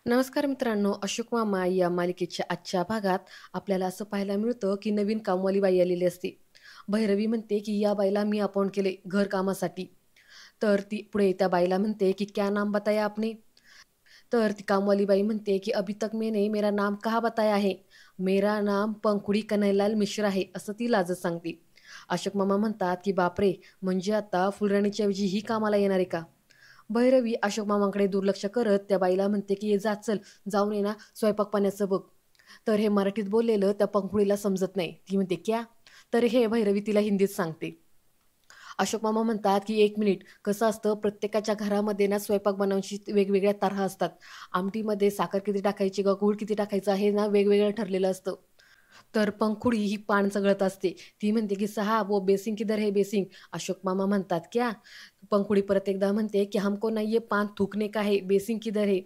नमस्कार मित्रांनो, अशोक मामा या मालिकेच्या आजच्या भागात आपल्याला असं पाहायला मिळतं की नवीन कामवाली बाई आलेली असते. भैरवी म्हणते की या बाईला मी अपॉइंट केले घर कामासाठी. तर ती पुढे त्या बाईला म्हणते की क्या नाम बताया आपने. तर ती कामवाली बाई म्हणते की अभी तक मैंने मेरा नाम कहा बताया है. मेरा नाम पंखुडी कन्हैयालाल मिश्र आहे असं ती लाजत सांगते. अशोक मामा म्हणतात की बापरे, म्हणजे आता फुलराणीच्या ऐवजी ही कामाला येणार आहे का. भैरवी अशोक मामांकडे दुर्लक्ष करत त्या बाईला म्हणते की ये जा चल, जाऊन ये ना स्वयंपाक पाण्याचं बघ. तर हे मराठीत बोललेलं त्या पंखुडीला समजत नाही. ती म्हणते क्या. तर हे भैरवी तिला हिंदीत सांगते. अशोक मामा म्हणतात की एक मिनिट, कसं असतं प्रत्येकाच्या घरामध्ये ना स्वयंपाक बनवण्याची वेगवेगळ्या तऱ्हा असतात. आमटीमध्ये साखर किती टाकायची ग गूळ किती टाकायचं हे ना वेगवेगळं ठरलेलं असतं. तर पंखुडी ही पान चघळत असते. ती म्हणते की साहब वो बेसिंग किधर है बेसिंग. अशोक मामा म्हणतात क्या. पंखुडी परत एकदा म्हणते की हमको ना ये पान थूकने का है, बेसिंग किधर है.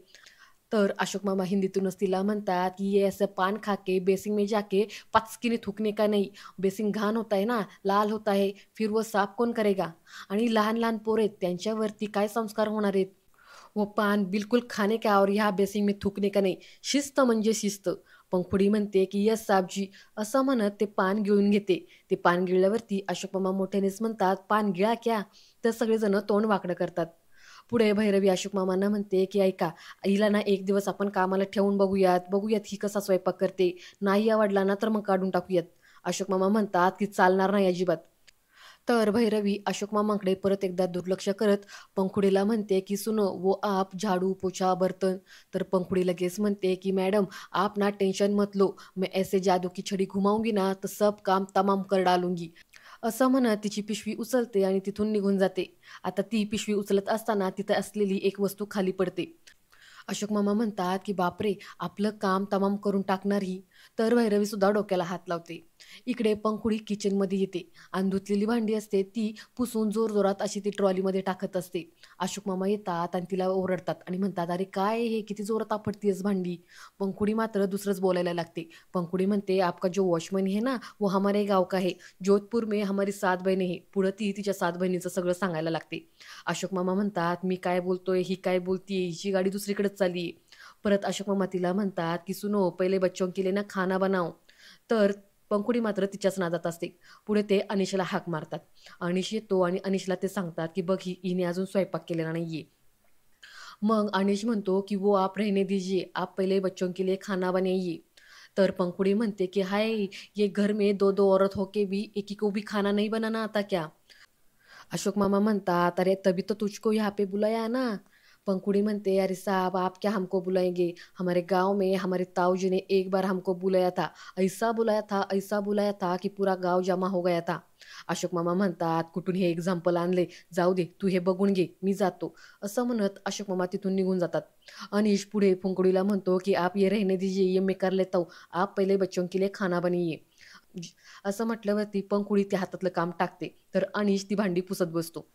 तर अशोक मामा हिंदीतूनच तिला म्हणतात की ये ऐसे पान खा के बेसिंग में जाके पचकीने थूकने का नहीं. बेसिंग घाण होता है ना, लाल होता है, फिर वो साफ कौन करेगा. आणि लहान लहान पोरे आहेत त्यांच्यावरती काय संस्कार होणार आहेत. वो पान बिल्कुल खाने का और ह्या बेसिंग में थुकणे का नाही. शिस्त म्हणजे शिस्त. पंखुडी म्हणते की यस साबजी. असं म्हणत ते पान गिळून घेते. ते पान गिळल्यावरती अशोक मामा मोठ्यानेच म्हणतात पान गिळा क्या. तर सगळेजण तोंड वाकडं करतात. पुढे भैरवी अशोक मामांना म्हणते की ऐका, हिला ना एक दिवस आपण कामाला ठेवून बघूयात बघूयात ही कसा स्वयंपाक करते. नाही आवडला ना तर मग काढून टाकूयात. अशोक मामा म्हणतात की चालणार नाही अजिबात. तर भैरवी अशोक मामांकडे परत एकदा दुर्लक्ष करत पंखुडीला म्हणते की सुनो वो आप झाडू पोछा बर्तन. तर पंखुडी लगेच म्हणते की मॅडम आप ना टेंशन मत लो, मैं ऐसे जादू की छडी घुमाऊंगी ना तो सब काम तमाम कर डालूंगी. असं म्हणत तिची पिशवी उचलते आणि तिथून निघून जाते. आता ती पिशवी उचलत असताना तिथे असलेली एक वस्तू खाली पडते. अशोक मामा म्हणतात की बापरे, आपलं काम तमाम करून टाकणार ही. तर भैरवी सुद्धा डोक्याला हात लावते. इकडे पंखुडी किचनमध्ये येते आणि धुतलेली भांडी असते ती पुसून जोरजोरात अशी ती ट्रॉलीमध्ये टाकत असते. अशोक मामा येतात आणि तिला ओरडतात आणि म्हणतात अरे काय हे किती जोरात आपटतीयस भांडी. पंखुडी मात्र दुसरंच बोलायला लागते. पंखुडी म्हणते आपका जो वॉचमन है ना वो हमारे गाव का है, जोधपुर में हमारी 7 बहिणी है. पुढं ती तिच्या 7 बहिणीचं सगळं सांगायला लागते. अशोक मामा म्हणतात मी काय बोलतोय ही काय बोलतीये, हिची गाडी दुसरीकडेच चालली. परत अशोक मामा तिला म्हणतात की सुनो पहिले बच्चों के लिए ना खाना बनाओ. तर पंखुडी मात्र तिच्याच नादात असते. पुढे ते अनिशला हाक मारतात. अनिश येतो आणि अनिशला ते सांगतात की बघ हिने अजून स्वयंपाक केलेला नाहीये. मग अनिश म्हणतो की वो आप रहने दीजिए, आप पहले बच्चों के लिए खाना बनाइए. तर पंखुडी म्हणते की हाय, ये घर में दो दो औरत होके भी एक ही को भी खाना नहीं बनाना आता क्या. अशोक मामा म्हणतात अरे तभी तो तुझको यहाँ पे बुलाया है ना. पंखुड़ी म्हणते अरे साहब आप क्या हमको बुलाएंगे, हमारे गांव में हमारे ताऊ जी ने एक बार हमको बुलाया था. ऐसा बुलाया था की पूरा गाव जमा हो गया था. अशोक मामा म्हणतात कुठून हे एक्झाम्पल आणले, जाऊ दे तू हे बघून घे मी जातो. असं म्हणत अशोक मामा तिथून निघून जातात. अनिश पुढे पंखुडीला म्हणतो की आप ये रहने दीजिए ये मैं कर लेता हूँ, आप पहिले बच्चों के लिए खाना बनिये. असं म्हटल्यावरती पंखुडी त्या हातातलं काम टाकते. तर अनिश ती भांडी पुसत बसतो.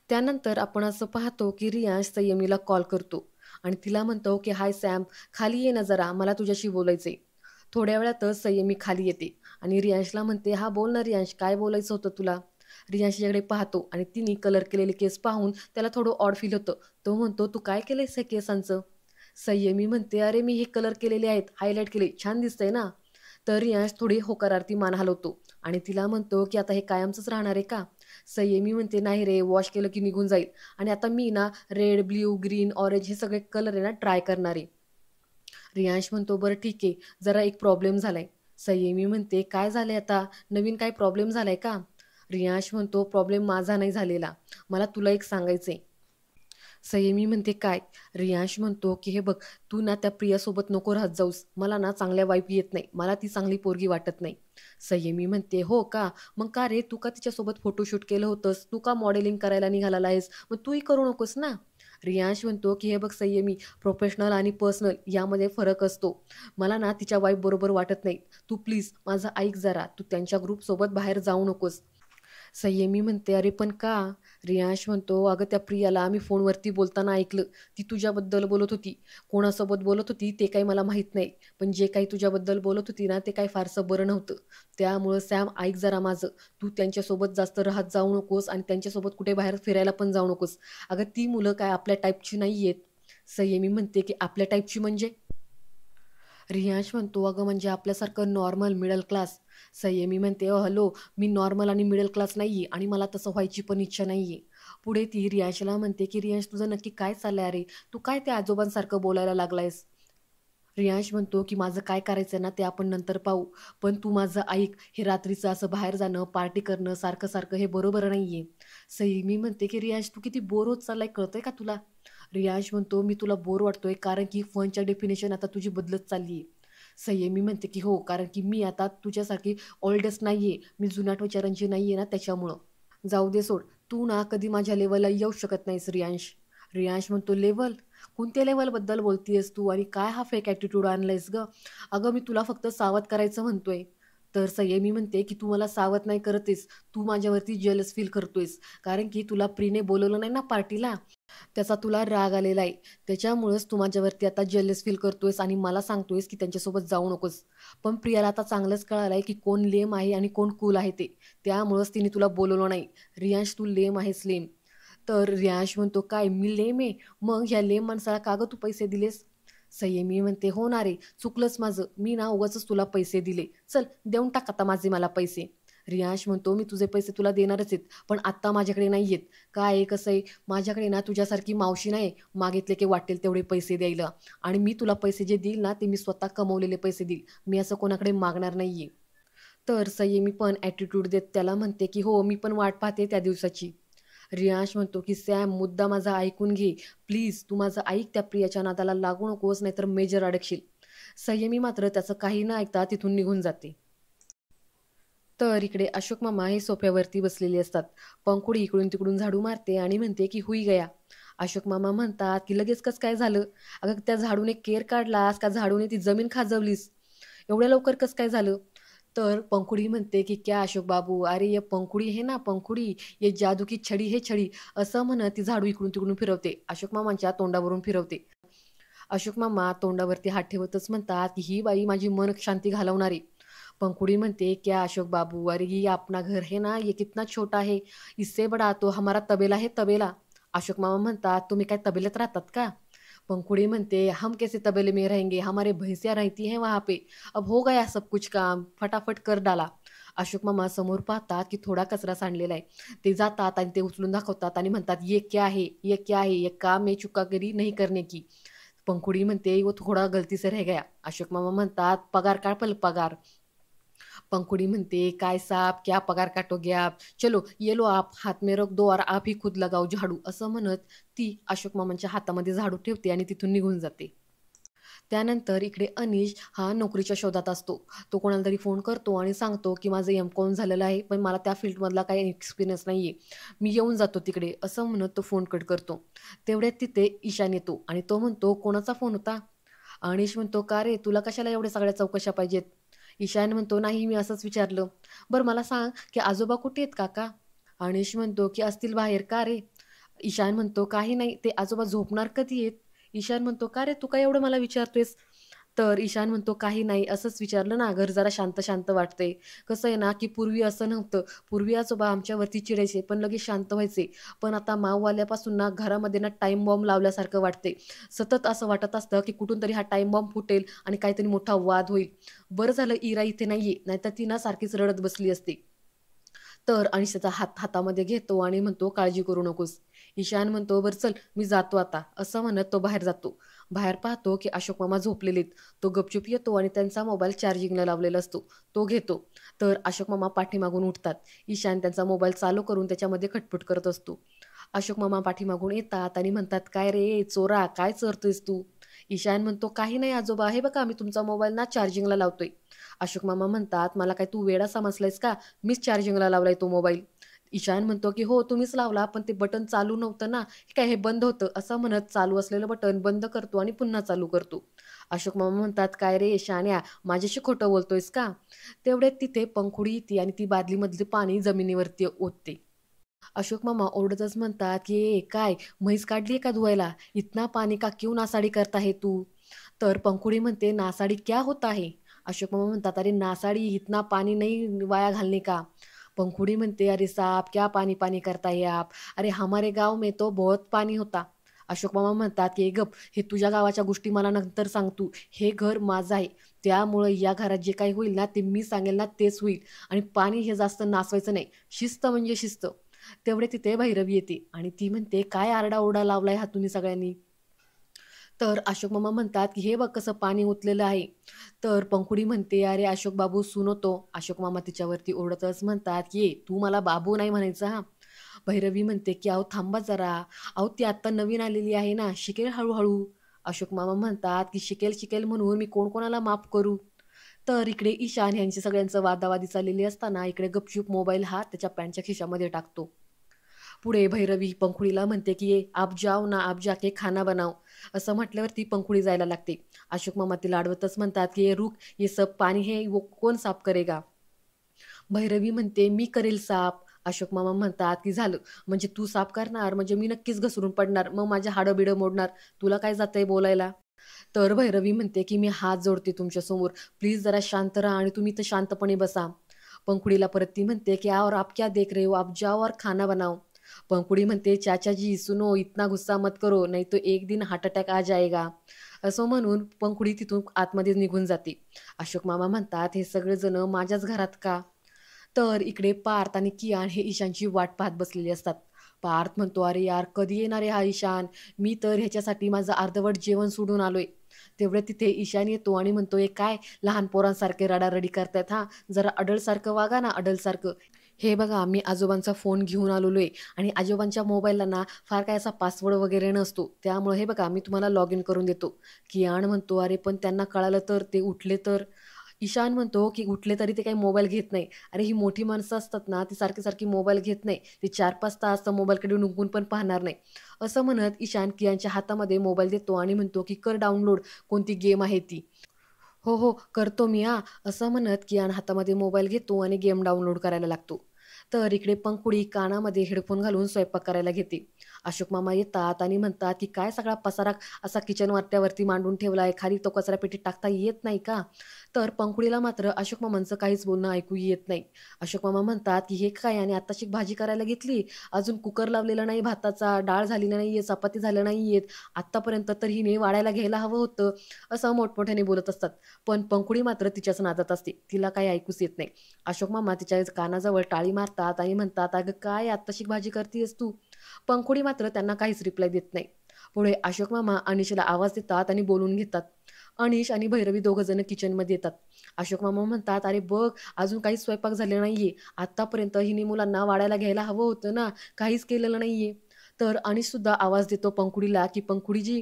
त्यानंतर आपण असं पाहतो की रियांश संयमीला कॉल करतो आणि तिला म्हणतो की हाय सॅम, खाली ये ना जरा, मला तुझ्याशी बोलायचंय. थोड्या वेळातच संयमी खाली येते आणि रियांशला म्हणते हा बोल ना रियांश, काय बोलायचं होतं तुला. रियांश तिच्याकडे पाहतो आणि तिने कलर केलेले केस पाहून त्याला थोडं ऑड फील होतं. तो म्हणतो तू काय केलंयस हे केसांचं. संयमी म्हणते अरे मी हे कलर केलेले आहेत, हायलाईट केले, छान दिसतंय ना. तर रियांश थोडी होकारार्थी मान हलवतो आणि तिला म्हणतो की आता हे कायमचंच राहणार आहे का. संयमी म्हणते नाही रे, वॉश केलं की निघून जाईल. आणि आता मी ना रेड ब्ल्यू ग्रीन ऑरेंज हे सगळे कलर आहे ना ट्राय करणार आहे. रियांश म्हणतो बरं ठीक आहे, जरा एक प्रॉब्लेम झालाय. संयमी म्हणते काय झालंय आता, नवीन काय प्रॉब्लेम झालाय का. रियांश म्हणतो प्रॉब्लेम माझा नाही झालेला, मला तुला एक सांगायचंय. संयमी म्हणते काय. रियांश म्हणतो की हे बघ, तू ना त्या प्रियासोबत नको राहत जाऊस, मला ना चांगल्या वाईफ येत नाही, मला ती चांगली पोरगी वाटत नाही. संयमी म्हणते हो का, मग का रे, तू का तिच्यासोबत फोटोशूट केलं होतंस, तू का मॉडेलिंग करायला निघाला आहेस, मग तूही करू नकोस ना. रियांश म्हणतो की हे बघ संयमी, प्रोफेशनल आणि पर्सनल यामध्ये फरक असतो. मला ना तिच्या वाईफ बरोबर वाटत नाही. तू प्लीज माझं ऐक जरा, तू त्यांच्या ग्रुपसोबत बाहेर जाऊ नकोस. संयमी म्हणते अरे पण का. रियांश म्हणतो अगं त्या प्रियाला आम्ही फोनवरती बोलताना ऐकलं, ती तुझ्याबद्दल बोलत होती. कोणासोबत बोलत होती ते काही मला माहीत नाही, पण जे काही तुझ्याबद्दल बोलत होती ना ते काही फारसं बरं नव्हतं. त्यामुळं सॅम ऐक जरा माझं, तू त्यांच्यासोबत जास्त राहत जाऊ नकोस आणि त्यांच्यासोबत कुठे बाहेर फिरायला पण जाऊ नकोस. अगं ती मुलं काय आपल्या टाईपची नाही आहेत. संयमी म्हणते की आपल्या टाईपची म्हणजे? रियांश म्हणतो, "अगं म्हणजे आपल्यासारखं नॉर्मल मिडल क्लास." संयमी म्हणते, हॅलो, मी नॉर्मल आणि मिडल क्लास नाही आणि मला तसं व्हायची पण इच्छा नाही पुढे ती रियांशला म्हणते की "रियांश तुझं नक्की काय चाललंय अरे? तू काय त्या आजोबांसारखं बोलायला लागलायस?" रियांश म्हणतो की "माझं काय करायचं ना ते आपण नंतर पाहू. पण तू माझं ऐक, हे रात्रीचं असं बाहेर जाणं, पार्टी करणं सारखं-सारखं हे बरोबर नाहीये." संयमी म्हणते की "रियांश तू किती बोर होत चाललाय कळतंय का तुला?" रियांश म्हणतो, "मी तुला बोर वाटतोय कारण की फनच्या डेफिनेशन आता तुझी बदलत चालली आहे." संयमी म्हणते की "हो, कारण की मी आता तुझ्यासारखी ओल्डेस्ट नाहीये. मी जुनाट विचारांची नाहीये ना त्याच्यामुळं." "जाऊ दे सोड. तू ना कधी माझ्या लेव्हलला येऊ शकत नाहीस रियांश." रियांश म्हणतो, "लेव्हल? कोणत्या लेव्हलबद्दल बोलतीयेस तू आणि काय हा फेक ॲटिट्यूड आणलायस गं? अगं मी तुला फक्त सावध करायचं म्हणतोय." तर संयमी म्हणते की "तू मला सावध नाही करत तू माझ्यावरती जेलस फील करतोयस. कारण की तुला प्रिने बोलवलं नाही ना पार्टीला. त्याचा तुला राग आलेला आहे. त्याच्यामुळेच तू माझ्यावरती आता जेलस फील करतोयस आणि मला सांगतोयस की त्यांच्यासोबत जाऊ नकोस. पण प्रियाला आता चांगलंच कळालंय की कोण लेम आहे आणि कोण कूल आहे ते. त्यामुळेच तिने तुला बोलवलं नाही. रियांश तू लेम आहेस लेम." तर रियांश म्हणतो, "काय मी लेम आहे? मग ह्या लेम माणसाला का गं तू पैसे दिलेस?" संयमी म्हणते, "हो ना रे, चुकलंच माझं. मी ना उगाचच तुला पैसे दिले. चल देऊन टाक आता माझे मला पैसे." रियांश म्हणतो, "मी तुझे पैसे तुला देणारच आहेत, पण आत्ता माझ्याकडे नाही आहेत. काय आहे कसं आहे, माझ्याकडे ना तुझ्यासारखी मावशी नाही, मागितले की वाटेल तेवढे पैसे द्यायला आणि मी तुला पैसे जे देईल ना, ते मी स्वतः कमवलेले पैसे देईल. मी असं कोणाकडे मागणार नाहीये." तर संयमी पण ॲटिट्यूड देत त्याला म्हणते, की "हो, मी पण वाट पाहते त्या दिवसाची." रियांश म्हणतो, की "सॅम मुद्दा माझा ऐकून घे. प्लीज तू माझं ऐक. त्या प्रियाच्या नादाला लागू नकोस, नाहीतर मेजर अडकशील." संयमी मात्र त्याचं काही न ऐकता तिथून निघून जाते. तर इकडे अशोक मामा हे सोफ्यावरती बसलेले असतात. पंखुडी इकडून-तिकडून झाडू मारते आणि म्हणते, की "हुई गया." अशोक मामा म्हणतात, की "लगेच कसं काय झालं? अगं त्या झाडूने केर काढलास का झाडूने ती जमीन खाजवलीस? एवढ्या लवकर कसं काय झालं?" तर पंखुडी म्हणते, की "क्या अशोक बाबू, अरे ये पंखुडी है ना पंखुडी, ये जादू की छडी है छडी." असं म्हणत ती झाडू इकडून-तिकडून फिरवते. अशोक मामांच्या तोंडावरून फिरवते. अशोक मामा तोंडावरती हात ठेवतच म्हणतात, की "ही बाई माझी मन शांती घालवणारी." पंखुड़ी म्हणते, "क्या अशोक बाबू, अरे ये अपना घर है ना, ये कितना छोटा है, इससे बड़ा तो हमारा तबेला है तबेला." अशोक मामा म्हणतात, "तुम्ही काय तबेल्यात राहतात का?" पंखुड़ी म्हणते, "हम कैसे तबेले में रहेंगे, हमारे भैंसिया रहती हैं वहाँ पे. अब हो गया सब कुछ काम, फटाफट कर डाला." अशोक मामा समोर पाहतात, की थोडा कचरा सांडलेला आहे. ते जातात आणि ते उचलून दाखवतात आणि म्हणतात, "ये क्या है? ये क्या है? ये काम मैं चुकागिरी नहीं करने की." पंखुड़ी म्हणते, "वो थोडा गलती से रह गया." अशोक मामा म्हणतात, "पगार काढ पहिले पगार." पंखुड़ी म्हणते, "काय साहब क्या पगार काटोगे आप? चलो ये लो आप हाथ में रख दो और आप ही खुद लगाओ झाडू." असं म्हणत ती अशोक मामांच्या हातामध्ये झाडू ठेवते आणि तिथून निघून जाते. त्यानंतर इकडे अनीश हा नोकरीच्या शोधात असतो. तो कोणाला तरी फोन करतो आणि सांगतो, की "माझं एम.कॉम झालेलं आहे, पण मला त्या फील्डमधला काही एक्सपिरियन्स नाहीये. मी येऊन जातो तिकडे." असं म्हणत तो फोन कट करतो. तेवढ्यात तिथे ईशान येतो आणि तो म्हणतो, "कोणाचा फोन होता?" अनिश म्हणतो, "का रे, तुला कशाला एवढ्या सगळ्या चौकशा पाहिजेत?" ईशान म्हणतो, "नाही, मी असंच विचारलं." "बरं मला सांग, की आजोबा कुठे आहेत काका?" अनिश म्हणतो, की "असतील बाहेर." "का रे?" ईशान म्हणतो, "काही नाही, ते आजोबा झोपणार कधी आहेत?" ईशान म्हणतो, "का रे, तू काय एवढं मला विचारतोयस?" तर ईशान म्हणतो, "काही नाही, असंच विचारलं ना, घर जरा शांत-शांत वाटतंय. कसं आहे ना, की पूर्वी असं नव्हतं. पूर्वी आजोबा आमच्यावरती चिडायचे, पण लगेच शांत व्हायचे. पण आता माव आल्यापासून ना, घरामध्ये ना टाईम बॉम्ब लावल्यासारखं वाटतंय. सतत असं वाटत असतं, की कुठून तरी हा टाईम बॉम्ब फुटेल आणि काहीतरी मोठा वाद होईल. बरं झालं इरा इथे नाहीये, नाहीतर ती ना सारखीच रडत बसली असती." तर अनिश त्याचा हात हातामध्ये घेतो आणि म्हणतो, "काळजी करू नकोस." ईशान म्हणतो, "बरं चल, मी जातो आता." असं म्हणत तो बाहेर जातो. बाहेर पाहतो, की अशोक मामा झोपलेले आहेत. तो गपचूप येतो आणि त्यांचा मोबाईल चार्जिंगला लावलेला असतो. तो घेतो. तर अशोक मामा पाठीमागून उठतात. ईशान त्यांचा मोबाईल चालू करून त्याच्यामध्ये खटपट करत असतो. अशोक मामा पाठीमागून येतात आणि म्हणतात, "काय रे चोरा, काय चोरतोयस तू?" ईशान म्हणतो, "काही नाही आजोबा, हे बघा मी तुमचा मोबाईल ना चार्जिंगला लावतोय." अशोक मामा म्हणतात, "मला काय तू वेडा समजलायस का? मीच चार्जिंगला लावलाय तो मोबाईल." ईशान म्हणतो, की "हो, तुम्हीच लावला, पण ते बटन चालू नव्हतं ना. हे काय हे बंद होतं." असं म्हणत चालू असलेलं बटन बंद करतो आणि पुन्हा चालू करतो. अशोक मामा म्हणतात, "काय रे शहाण्या, माझ्याशी खोटं बोलतोयस का?" तेवढ्यात तिथे पंखुडी येते आणि ती बादलीमधले पाणी जमिनीवरती ओतते. अशोक मामा ओरडतच म्हणतात, की "ए काय म्हैस काढली का धुवायला? इतना पानी का क्यों नासाडी करता है तू?" तर पंखुडी म्हणते, "नासाडी क्या होता है?" अशोक मामा म्हणतात, "अरे नासाडी इतना पानी नहीं वाया घालने का." पंखुड़ी म्हणते, "अरे साहब क्या पानी-पानी करता है आप? अरे हमारे गाँव में तो बहुत पानी होता." अशोक मामा म्हणतात की "ए गप, हे तुझ्या गावाच्या गोष्टी मला नंतर सांग तू. हे घर माझं आहे. त्यामुळं या घरात जे काही होईल ना ते मी सांगेल ना तेच होईल आणि पाणी हे जास्त नासवायचं नाही. शिस्त म्हणजे शिस्त." तेवढे तिथे भैरवी येते आणि ती म्हणते, "काय आरडाओरडा लावलाय हा तुम्ही सगळ्यांनी?" तर अशोक मामा म्हणतात की "हे बघ कसं पाणी ओतलेलं आहे." तर पंखुडी म्हणते, "अरे अशोक बाबू सुनो तो." अशोक मामा तिच्यावरती ओरडतच म्हणतात की "ये तू मला बाबू नाही म्हणायचं हां." भैरवी म्हणते की "अहो थांबा जरा. अहो ती आत्ता नवीन आलेली आहे ना, शिकेल हळू-हळू." अशोक मामा म्हणतात की "शिकेल, शिकेल म्हणून मी कोण कोणाला माफ करू?" तर इकडे ईशान यांची सगळ्यांचं वादावादी चाललेली असताना इकडे गपचूप मोबाईल हा त्याच्या पॅन्टच्या खिशामध्ये टाकतो. पुढे भैरवी पंखुडीला म्हणते की "ये आप जाओ ना, आप जाके खाना बनाओ." असं म्हटल्यावरती पंखुडी जायला लागते. अशोक मामा तिला अडवतच म्हणतात की "ये रुक, ये सब पाणी है वो कौन साफ करेगा?" भैरवी म्हणते, "मी करेल साफ." अशोक मामा म्हणतात की "झालं, म्हणजे तू साफ करणार म्हणजे मी नक्कीच घसरून पडणार. मग माझे हाडं-बिडं मोडणार. तुला काय जातंय बोलायला?" तर भैरवी म्हणते की "मी हात जोडते तुमच्यासमोर. प्लीज जरा शांत राहा आणि तुम्ही इथं शांतपणे बसा." पंखुडीला परत ती म्हणते की "और आप क्या देख रहे हो? आप जाओ और खाना बनाओ." पंखुडी म्हणते, "चाचा जी सुनो, इतना गुस्सा मत करो, नहीं तो एक दिन हार्ट अटॅक आ जाएगा." असं म्हणून पंखुडी तिथून आतमध्ये निघून जाते. अशोक मामा म्हणतात, "हे सगळेजण माझ्याच घरात का?" तर इकडे पार्थ आणि कियान हे ईशानची वाट पाहत बसलेले असतात. पार्थ म्हणतो, "अरे यार, कधी येणार आहे हा ईशान? मी तर ह्याच्यासाठी माझं अर्धवट जेवण सोडून आलोय." तेवढ्यात तिथे ईशान येतो आणि म्हणतो, "हे काय लहान पोरांसारखे रडारडी करतायत हां? जरा अडल्टसारखं वागा ना, अडल्टसारखं. हे बघा, मी आजोबांचा फोन घेऊन आलेलो आहे आणि आजोबांच्या मोबाईलला ना फार काय असा पासवर्ड वगैरे नसतो. त्यामुळे हे बघा, मी तुम्हाला लॉग इन करून देतो." कियान म्हणतो, "अरे पण त्यांना कळालं तर? ते उठले तर?" ईशान म्हणतो, की "उठले तरी ते काही मोबाईल घेत नाही." अरे ही मोठी माणसं असतात ना, ती सारखी-सारखी मोबाईल घेत नाही. ते 4-5 तास तर मोबाईलकडे डुंकून पण पाहणार नाही. असं म्हणत ईशान कियांच्या हातामध्ये मोबाईल देतो आणि म्हणतो, की "कर डाउनलोड कोणती गेम आहे ती." "हो, हो, करतो मी हां." असं म्हणत कियान हातामध्ये मोबाईल घेतो आणि गेम डाउनलोड करायला लागतो. तर इकडे पंखुडी कानामध्ये हेडफोन घालून स्वयंपाक करायला घेते. अशोक मामा येतात आणि म्हणतात, की "काय सगळा पसारा असा किचन वाट्यावरती मांडून ठेवलाय, खाली तो कचरापेटीत टाकता येत नाही का?" तर पंखुडीला मात्र अशोक मामांचं काहीच बोलणं ऐकू येत नाही. अशोक मामा म्हणतात, की "हे काय आणि आत्ताशी भाजी करायला घेतली? अजून कुकर लावलेला नाही भाताचा, डाळ झालेली नाहीये, चपाती झाल्या नाहीयेत. आत्तापर्यंत तर हिने वाढायला घ्यायला हवं होतं." असं मोठमोठ्याने बोलत असतात. पण पंखुडी मात्र तिच्याच नादात असते. तिला काही ऐकूच येत नाही. अशोक मामा तिच्या कानाजवळ टाळी मारतात आणि म्हणतात, "अगं काय आत्ताशी भाजी करतीयेस तू?" पंखुडी मात्र त्यांना काहीच रिप्लाय देत नाही. पुढे अशोक मामा अनिशला आवाज देतात आणि बोलवून घेतात. अनिश आणि भैरवी दोघंजण किचनमध्ये येतात. अशोक मामा म्हणतात, "अरे बघ, अजून काहीच स्वयंपाक झालेला नाहीये. आत्तापर्यंत हिने मुलांना वाढायला घ्यायला हवं होतं ना, काहीच केलेलं नाहीये." तर अनिशसुद्धा आवाज देतो पंखुडीला, की "पंखुडीजी."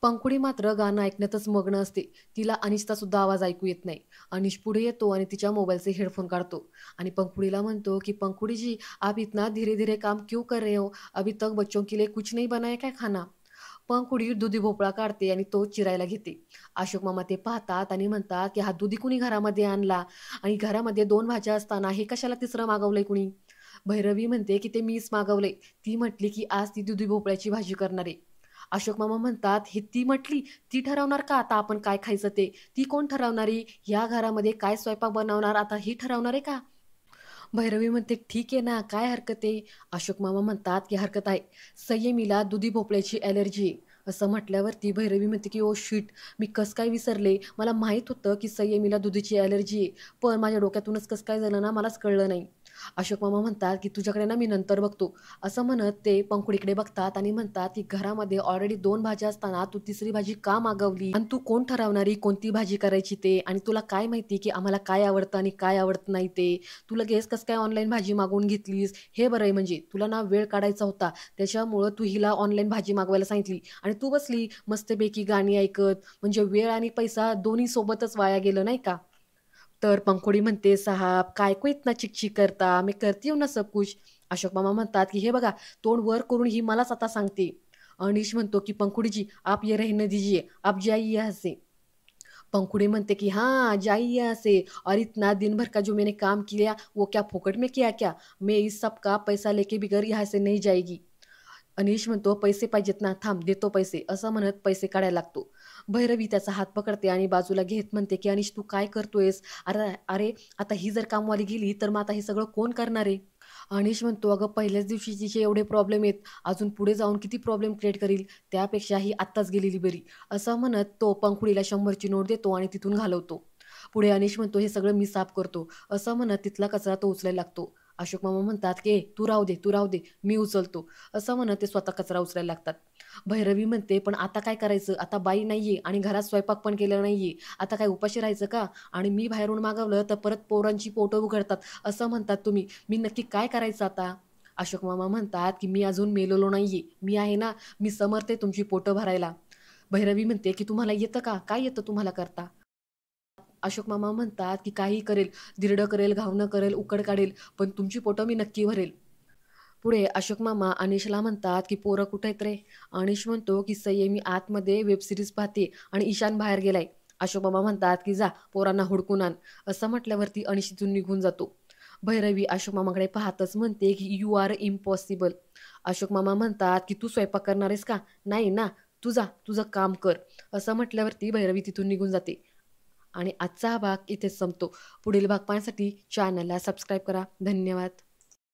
पंखुडी मात्र गाणं ऐकण्यातच मग्न असते. तिला अनिशचा सुद्धा आवाज ऐकू येत नाही. अनिश पुढे येतो आणि तिच्या मोबाईलचे हेडफोन काढतो आणि पंखुडीला म्हणतो, की "पंखुडी जी, आप इतना धीरे-धीरे काम क्यों कर रहे हो? अभी तक बच्चों के लिए कुछ नहीं बनाया क्या खाना?" पंखुडी दुधी भोपळा काढते आणि तो चिरायला घेते. अशोक मामा ते पाहतात आणि म्हणतात, की "हा दुधी कुणी घरामध्ये आणला? आणि घरामध्ये 2 भाज्या असताना हे कशाला तिसरं मागवलंय कुणी?" भैरवी म्हणते, की "ते मीच मागवलंय." ती म्हटली, की "आज ती दुधी भोपळ्याची भाजी करणार आहे." अशोक मामा म्हणतात, "हे ती म्हटली, ती ठरवणार का आता आपण काय खायचं ते? ती कोण ठरवणारी? या घरामध्ये काय स्वयंपाक बनवणार आता ही ठरवणार आहे का?" भैरवी म्हणते, "ठीक आहे ना, काय हरकत आहे?" अशोक मामा म्हणतात, की "हरकत आहे. संयमीला दुधी भोपळ्याची ॲलर्जी आहे." असं म्हटल्यावरती भैरवी म्हणते, की "ओह शिट! मी कसं काय विसरले. मला माहीत होतं, की संयमीला दुधीची ॲलर्जी आहे. पण माझ्या डोक्यातूनच कसं काय झालं ना, मलाच कळलं नाही." अशोक मामा म्हणतात, की "तुझ्याकडे ना मी नंतर बघतो." असं म्हणत ते पंखुडीकडे बघतात आणि म्हणतात, की "घरामध्ये ऑलरेडी 2 भाज्या असताना तू तिसरी भाजी का मागवली? आणि तू कोण ठरवणारी कोणती भाजी करायची ते? आणि तुला काय माहिती, की आम्हाला काय आवडतं आणि काय आवडत नाही ते? तू लगेच कसं काय ऑनलाईन भाजी मागवून घेतलीस? हे बरं आहे म्हणजे तुला ना वेळ काढायचा होता. त्याच्यामुळं तू हिला ऑनलाईन भाजी मागवायला सांगितली आणि तू बसली मस्तपैकी गाणी ऐकत. म्हणजे वेळ आणि पैसा दोन्ही सोबतच वाया गेलं नाही का?" तर पंखुडी म्हणते, "साहब काय को इतना चिक-चिक करता? मैं करती हूँ ना सब कुछ." अशोक मामा म्हणतात, की "हे बघा, तोंड वर करून ही मलाच आता सांगते." अनिश म्हणतो, की "पंखुडी जी, आप ये रहने दीजिए. आप जाइए यहाँ से." पंखुड़ी म्हणते की "हाँ, जाइए यहाँ से और इतना दिन भर का जो मैंने काम किया, वो क्या फुकट में किया क्या? मैं इस सब का पैसा लेके भी घर यहाँ से नहीं जाएगी." अनिश म्हणतो, "पैसे पाहिजेत ना? थांब देतो पैसे." असं म्हणत पैसे काढायला लागतो. भैरवी त्याचा हात पकडते आणि बाजूला घेत म्हणते, की "अनिश तू काय करतोयस? अरे अरे, आता ही जर कामवाली गेली, तर मग आता हे सगळं कोण करणार आहे?" अनिश म्हणतो, "अगं पहिल्याच दिवशी तिचे एवढे प्रॉब्लेम आहेत, अजून पुढे जाऊन किती प्रॉब्लेम क्रिएट करील, त्यापेक्षा ही आत्ताच गेलेली बरी." असं म्हणत तो पंखुडीला 100ची नोट देतो आणि तिथून घालवतो. पुढे अनिश म्हणतो, "हे सगळं मी साफ करतो." असं म्हणत तिथला कचरा तो उचलायला लागतो. अशोक मामा म्हणतात, की "ए, तू राहू दे, तू राहू दे, मी उचलतो." असं म्हणत ते स्वतः कचरा उचलायला लागतात. भैरवी म्हणते, "पण आता काय करायचं? आता बाई नाहीये आणि घरात स्वयंपाक पण केलेला नाहीये. आता काय उपाशी राहायचं का? आणि मी बाहेरून मागवलं तर परत पोरांची पोटं उघडतात असं म्हणतात तुम्ही. मी नक्की काय करायचं आता?" अशोक मामा म्हणतात, की "मी अजून मेलेलो नाहीये. मी आहे ना, मी समर्थ आहे तुमची पोटं भरायला." भैरवी म्हणते, की "तुम्हाला येतं का? काय येतं तुम्हाला करता?" अशोक मामा म्हणतात, की "काहीही करेल, धिरडं करेल, घावणं करेल, उकड काढेल, पण तुमची पोटं मी नक्की भरेल." पुढे अशोक मामा अनिशला म्हणतात, की "पोरं कुठे आहेत रे?" अनिश म्हणतो, की "संयमी आतमध्ये वेब सीरीज पाहते आणि ईशान बाहेर गेलाय." अशोक मामा म्हणतात, की "जा पोरांना हुडकून आण." असं म्हटल्यावरती अनिश तिथून निघून जातो. भैरवी अशोक मामाकडे पाहतच म्हणते, की "यू आर इम्पॉसिबल." अशोक मामा म्हणतात, की "तू स्वयंपाक करणार आहेस का?" "नाही ना, तू जा, तुझं काम कर." असं म्हटल्यावरती भैरवी तिथून निघून जाते. आणि आजचा हा भाग इथेच संपतो. पुढील भाग पाहण्यासाठी चॅनलला सबस्क्राईब करा. धन्यवाद.